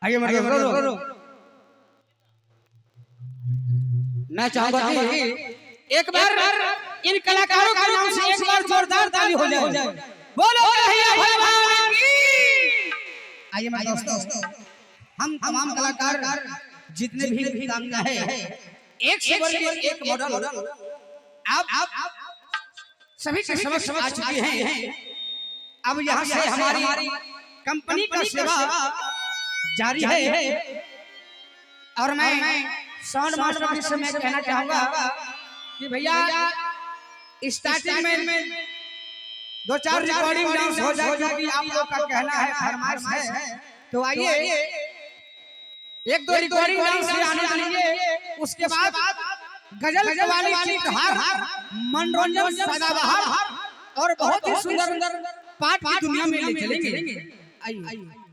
आगे मैं चाहूंगा कि एक बार इन कलाकारों के नाम से एक बार जोरदार ताली हो जाए। बोलो कन्हैया भगवान की। आइए मेरे दोस्तों, हम तमाम कलाकार जितने भी कामना है एक से बढ़कर एक मॉडल आप सभी के समझ आ चुकी हैं। अब यहाँ से हमारी कंपनी का सेवा जारी है और मैं साउंड मास्टर से मैं कहना चाहूंगा कि भैया स्टार्टिंग में 2-4 रिकॉर्डिंग डांस हो जाए जो कि आप लोग का कहना है, फरमाइश है, तो आइए 1-2 रिकॉर्डिंग डांस से आने दीजिए। उसके बाद गजल कव्वाली चित्रहार मनोरंजन सदाबहार और बहुत ही सुंदर पाठ की दुनिया में ले चलेंगे। आइए।